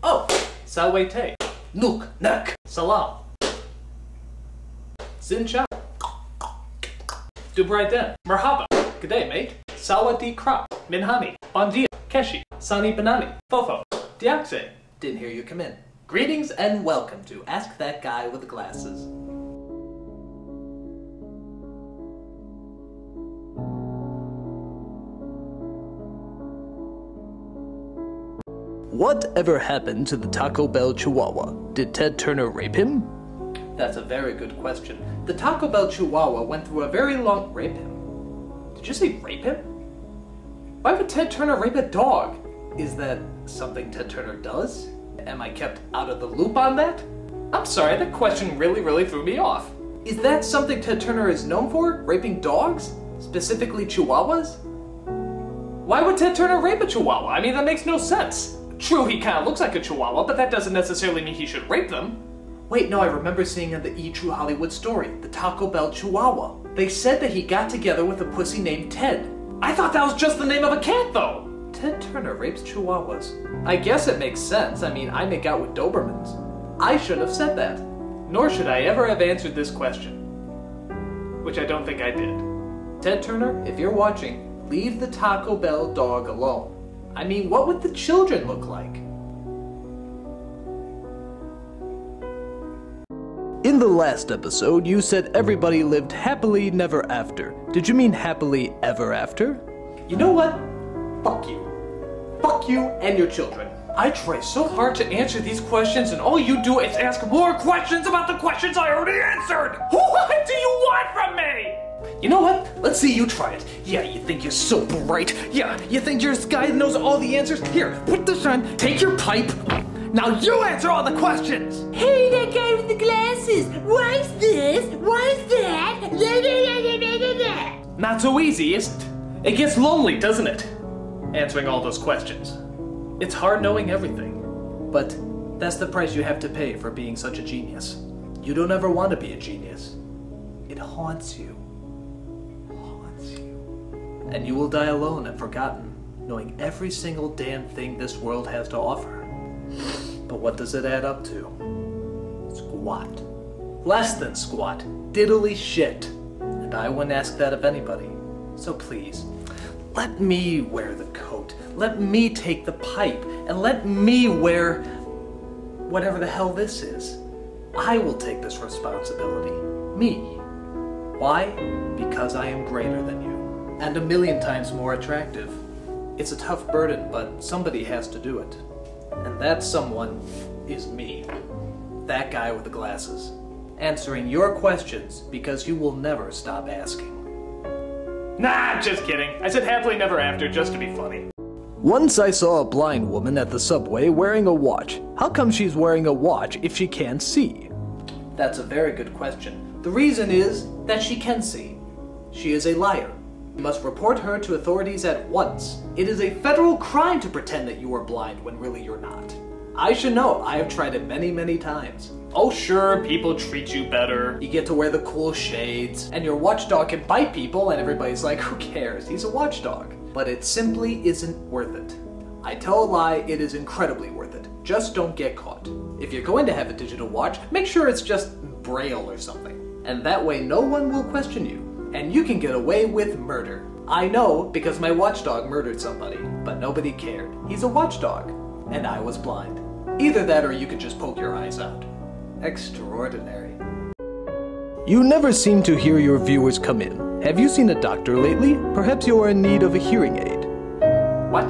Oh, Salway-te. Nuk, nak. Salam. Xin chao. Dubraiden. Merhaba. Good day, mate. Sawadi krap. Minhani. Bon dia. Keshi. Sani banani. Fofo. Diakse. Didn't hear you come in. Greetings and welcome to Ask That Guy with the Glasses. Whatever happened to the Taco Bell Chihuahua? Did Ted Turner rape him? That's a very good question. The Taco Bell Chihuahua went through a very long... Rape him? Did you say rape him? Why would Ted Turner rape a dog? Is that something Ted Turner does? Am I kept out of the loop on that? I'm sorry, that question really threw me off. Is that something Ted Turner is known for? Raping dogs? Specifically Chihuahuas? Why would Ted Turner rape a Chihuahua? I mean, that makes no sense. True, he kind of looks like a Chihuahua, but that doesn't necessarily mean he should rape them. Wait, no, I remember seeing in the E! True Hollywood story, the Taco Bell Chihuahua. They said that he got together with a pussy named Ted. I thought that was just the name of a cat, though! Ted Turner rapes Chihuahuas. I guess it makes sense. I mean, I make out with Dobermans. I shouldn't have said that. Nor should I ever have answered this question. Which I don't think I did. Ted Turner, if you're watching, leave the Taco Bell dog alone. I mean, what would the children look like? In the last episode, you said everybody lived happily never after. Did you mean happily ever after? You know what? Fuck you. Fuck you and your children. I try so hard to answer these questions and all you do is ask more questions about the questions I already answered! What do you want from me? You know what? Let's see you try it. Yeah, you think you're so bright. Yeah, you think you're this guy that knows all the answers. Here, put this on, take your pipe. Now you answer all the questions! Hey, that guy with the glasses! Why's this? Why's that? Not so easy, is it? It gets lonely, doesn't it? Answering all those questions. It's hard knowing everything. But that's the price you have to pay for being such a genius. You don't ever want to be a genius. It haunts you. And you will die alone and forgotten, knowing every single damn thing this world has to offer. But what does it add up to? Squat. Less than squat. Diddly shit. And I wouldn't ask that of anybody. So please, let me wear the coat. Let me take the pipe. And let me wear whatever the hell this is. I will take this responsibility. Me. Why? Because I am greater than you. And 1,000,000 times more attractive. It's a tough burden, but somebody has to do it. And that someone is me. That guy with the glasses. Answering your questions because you will never stop asking. Nah, just kidding. I said happily never after just to be funny. Once I saw a blind woman at the subway wearing a watch. How come she's wearing a watch if she can't see? That's a very good question. The reason is that she can see. She is a liar. You must report her to authorities at once. It is a federal crime to pretend that you are blind when really you're not. I should know. I have tried it many times. Oh sure, people treat you better. You get to wear the cool shades, and your watchdog can bite people, and everybody's like, who cares? He's a watchdog. But it simply isn't worth it. I tell a lie, it is incredibly worth it. Just don't get caught. If you're going to have a digital watch, make sure it's just Braille or something. And that way no one will question you. And you can get away with murder. I know because my watchdog murdered somebody, but nobody cared. He's a watchdog, and I was blind. Either that or you could just poke your eyes out. Extraordinary. You never seem to hear your viewers come in. Have you seen a doctor lately? Perhaps you are in need of a hearing aid. What?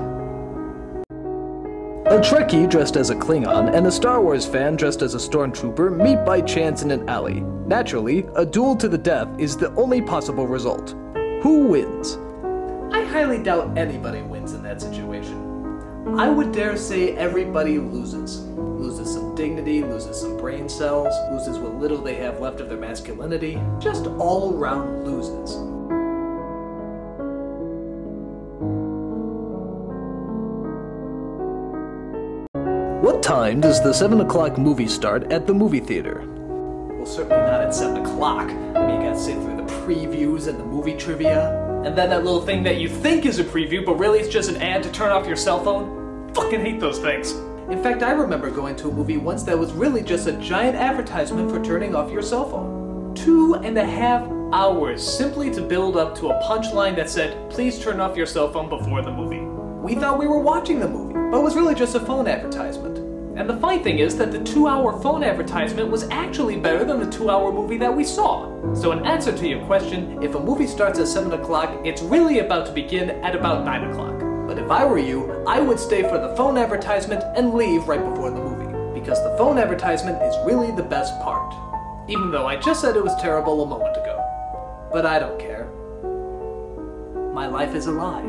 A Trekkie dressed as a Klingon and a Star Wars fan dressed as a stormtrooper meet by chance in an alley. Naturally, a duel to the death is the only possible result. Who wins? I highly doubt anybody wins in that situation. I would dare say everybody loses. Loses some dignity, loses some brain cells, loses what little they have left of their masculinity. Just all around loses. What time does the 7 o'clock movie start at the movie theater? Well, certainly not at 7 o'clock. I mean, you gotta sit through the previews and the movie trivia. And then that little thing that you think is a preview, but really it's just an ad to turn off your cell phone. Fucking hate those things. In fact, I remember going to a movie once that was really just a giant advertisement for turning off your cell phone. 2.5 hours simply to build up to a punchline that said, please turn off your cell phone before the movie. We thought we were watching the movie, but it was really just a phone advertisement. And the funny thing is that the 2-hour phone advertisement was actually better than the 2-hour movie that we saw. So in answer to your question, if a movie starts at 7 o'clock, it's really about to begin at about 9 o'clock. But if I were you, I would stay for the phone advertisement and leave right before the movie. Because the phone advertisement is really the best part. Even though I just said it was terrible a moment ago. But I don't care. My life is a lie.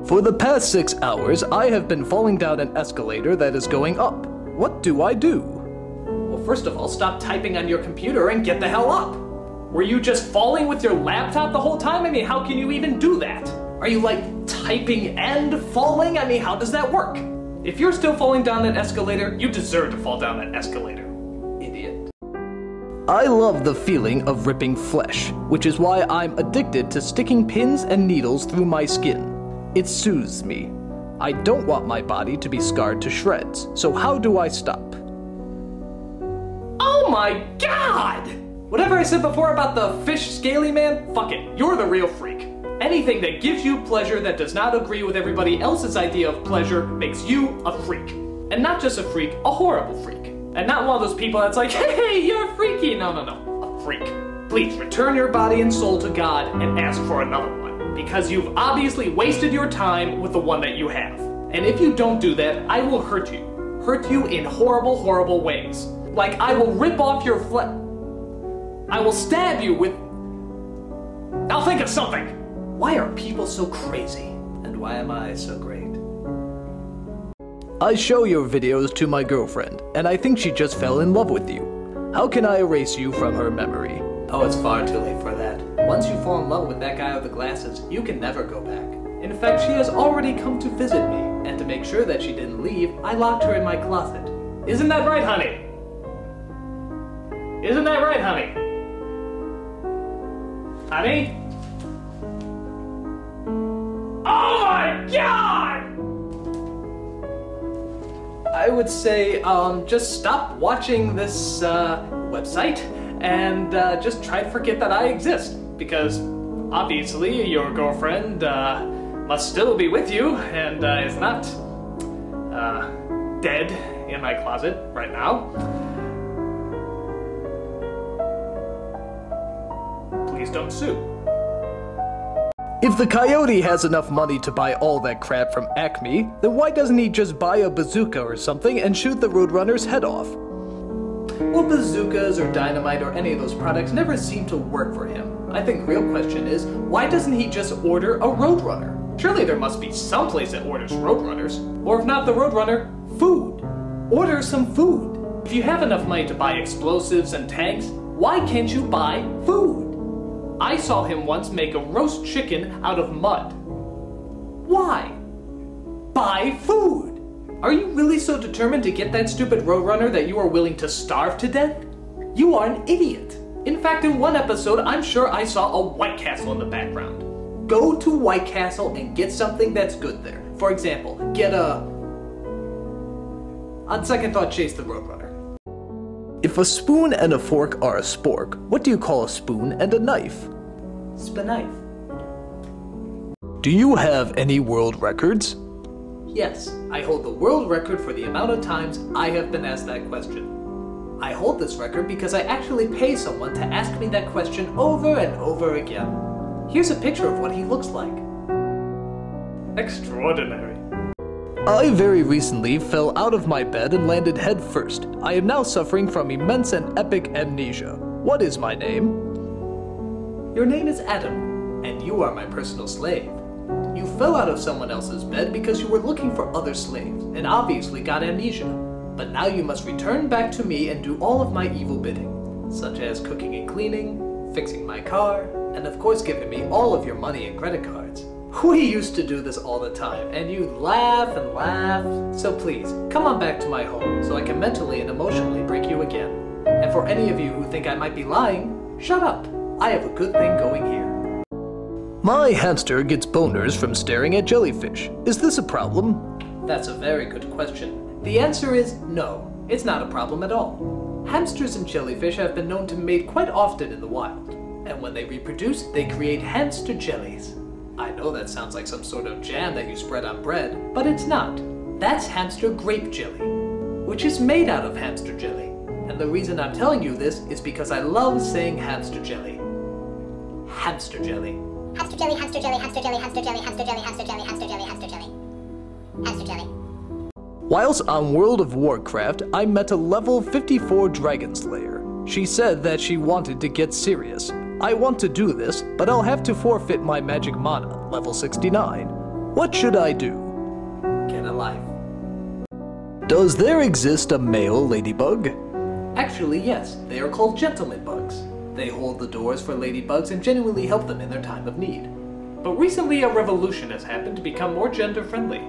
For the past 6 hours, I have been falling down an escalator that is going up. What do I do? Well, first of all, stop typing on your computer and get the hell up. Were you just falling with your laptop the whole time? I mean, how can you even do that? Are you like typing and falling? I mean, how does that work? If you're still falling down that escalator, you deserve to fall down that escalator. Idiot. I love the feeling of ripping flesh, which is why I'm addicted to sticking pins and needles through my skin. It soothes me. I don't want my body to be scarred to shreds, so how do I stop? Oh my god! Whatever I said before about the fish scaly man, fuck it, you're the real freak. Anything that gives you pleasure that does not agree with everybody else's idea of pleasure makes you a freak. And not just a freak, a horrible freak. And not one of those people that's like, hey, you're freaky. No, a freak. Please return your body and soul to God and ask for another one. Because you've obviously wasted your time with the one that you have. And if you don't do that, I will hurt you. Hurt you in horrible, horrible ways. Like I will rip off your flesh. I will stab you with... I'll think of something! Why are people so crazy? And why am I so great? I show your videos to my girlfriend, and I think she just fell in love with you. How can I erase you from her memory? Oh, it's far too late for that. Once you fall in love with that guy with the glasses, you can never go back. In fact, she has already come to visit me, and to make sure that she didn't leave, I locked her in my closet. Isn't that right, honey? Isn't that right, honey? Honey? Oh my god! I would say, just stop watching this, website, and just try to forget that I exist. Because, obviously, your girlfriend, must still be with you, and, is not, dead in my closet right now. Please don't sue. If the coyote has enough money to buy all that crap from Acme, then why doesn't he just buy a bazooka or something and shoot the Roadrunner's head off? Well, bazookas or dynamite or any of those products never seem to work for him. I think the real question is, why doesn't he just order a Roadrunner? Surely there must be some place that orders Roadrunners. Or if not the Roadrunner, food. Order some food. If you have enough money to buy explosives and tanks, why can't you buy food? I saw him once make a roast chicken out of mud. Why? Buy food! Are you really so determined to get that stupid Roadrunner that you are willing to starve to death? You are an idiot. In fact, in one episode, I'm sure I saw a White Castle in the background. Go to White Castle and get something that's good there. For example, get a... On second thought, chase the Roadrunner. If a spoon and a fork are a spork, what do you call a spoon and a knife? Spin-knife. Do you have any world records? Yes, I hold the world record for the amount of times I have been asked that question. I hold this record because I actually pay someone to ask me that question over and over again. Here's a picture of what he looks like. Extraordinary. I very recently fell out of my bed and landed head first. I am now suffering from immense and epic amnesia. What is my name? Your name is Adam, and you are my personal slave. You fell out of someone else's bed because you were looking for other slaves, and obviously got amnesia. But now you must return back to me and do all of my evil bidding, such as cooking and cleaning, fixing my car, and of course giving me all of your money and credit cards. We used to do this all the time, and you'd laugh and laugh. So please, come on back to my home so I can mentally and emotionally break you again. And for any of you who think I might be lying, shut up. I have a good thing going here. My hamster gets boners from staring at jellyfish. Is this a problem? That's a very good question. The answer is no, it's not a problem at all. Hamsters and jellyfish have been known to mate quite often in the wild, and when they reproduce, they create hamster jellies. I know that sounds like some sort of jam that you spread on bread, but it's not. That's hamster grape jelly, which is made out of hamster jelly. And the reason I'm telling you this is because I love saying hamster jelly. Hamster jelly. Hamster jelly, hamster jelly, hamster jelly, hamster jelly, hamster jelly, hamster jelly, hamster jelly, hamster jelly. Hamster jelly. Whilst on World of Warcraft, I met a level 54 Dragon Slayer. She said that she wanted to get serious. I want to do this, but I'll have to forfeit my magic mana, level 69. What should I do? Get a life. Does there exist a male ladybug? Actually, yes, they are called gentleman bugs. They hold the doors for ladybugs and genuinely help them in their time of need. But recently a revolution has happened to become more gender-friendly.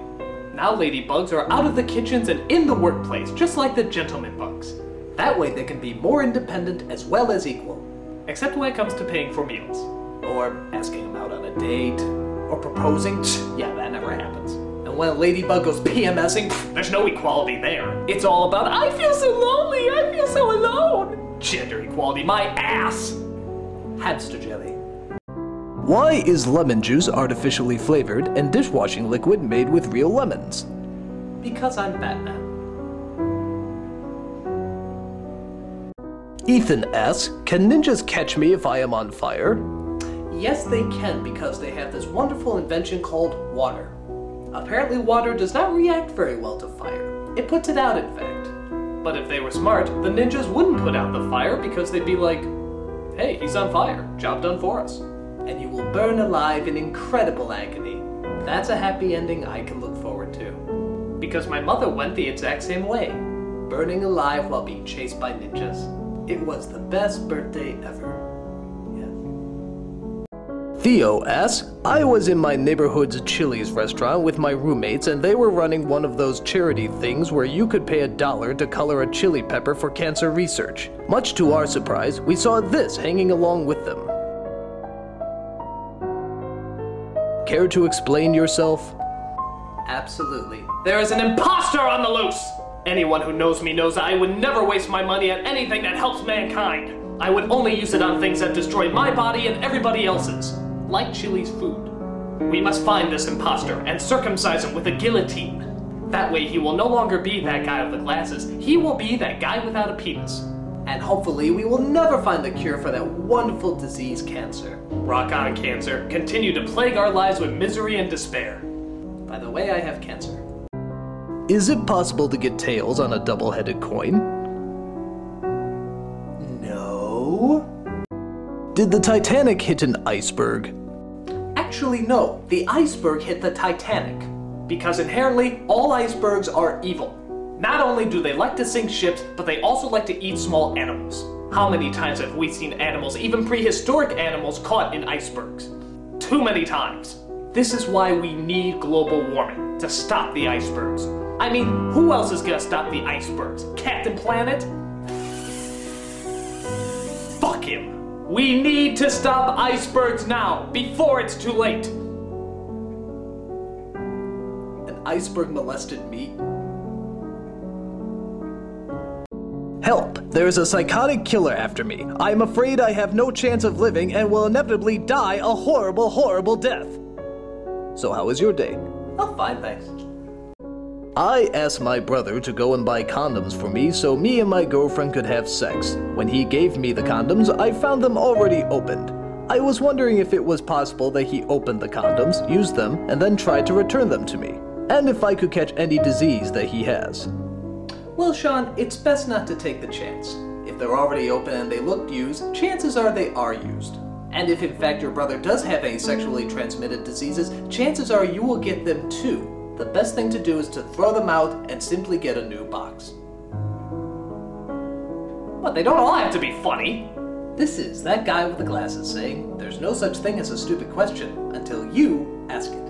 Now ladybugs are out of the kitchens and in the workplace, just like the gentleman bugs. That way they can be more independent as well as equal. Except when it comes to paying for meals. Or asking them out on a date. Or proposing. Yeah, that never happens. And when a ladybug goes PMSing, there's no equality there. It's all about, I feel so lonely, I feel so alone. Gender equality, my ass! Hamster jelly. Why is lemon juice artificially flavored and dishwashing liquid made with real lemons? Because I'm Batman. Ethan asks, can ninjas catch me if I am on fire? Yes, they can because they have this wonderful invention called water. Apparently water does not react very well to fire. It puts it out, in fact. But if they were smart, the ninjas wouldn't put out the fire because they'd be like, hey, he's on fire, job done for us. And you will burn alive in incredible agony. That's a happy ending I can look forward to. Because my mother went the exact same way, burning alive while being chased by ninjas. It was the best birthday ever. Theo asks, I was in my neighborhood's Chili's restaurant with my roommates and they were running one of those charity things where you could pay $1 to color a chili pepper for cancer research. Much to our surprise, we saw this hanging along with them. Care to explain yourself? Absolutely. There is an imposter on the loose! Anyone who knows me knows that I would never waste my money on anything that helps mankind. I would only use it on things that destroy my body and everybody else's. Like Chili's food. We must find this imposter and circumcise him with a guillotine. That way he will no longer be that guy with the glasses, he will be that guy without a penis. And hopefully we will never find the cure for that wonderful disease, cancer. Rock on, cancer. Continue to plague our lives with misery and despair. By the way, I have cancer. Is it possible to get tails on a double-headed coin? No. Did the Titanic hit an iceberg? Actually, no. The iceberg hit the Titanic. Because inherently, all icebergs are evil. Not only do they like to sink ships, but they also like to eat small animals. How many times have we seen animals, even prehistoric animals, caught in icebergs? Too many times. This is why we need global warming, to stop the icebergs. I mean, who else is gonna stop the icebergs? Captain Planet? Fuck him. We need to stop icebergs now, before it's too late. An iceberg molested me? Help! There's a psychotic killer after me. I'm afraid I have no chance of living and will inevitably die a horrible, horrible death. So how was your day? Oh, fine, thanks. I asked my brother to go and buy condoms for me so me and my girlfriend could have sex. When he gave me the condoms, I found them already opened. I was wondering if it was possible that he opened the condoms, used them, and then tried to return them to me. And if I could catch any disease that he has. Well, Sean, it's best not to take the chance. If they're already open and they looked used, chances are they are used. And if in fact your brother does have any sexually transmitted diseases, chances are you will get them too. The best thing to do is to throw them out and simply get a new box. But they don't all have to be funny. This is that guy with the glasses saying, there's no such thing as a stupid question until you ask it.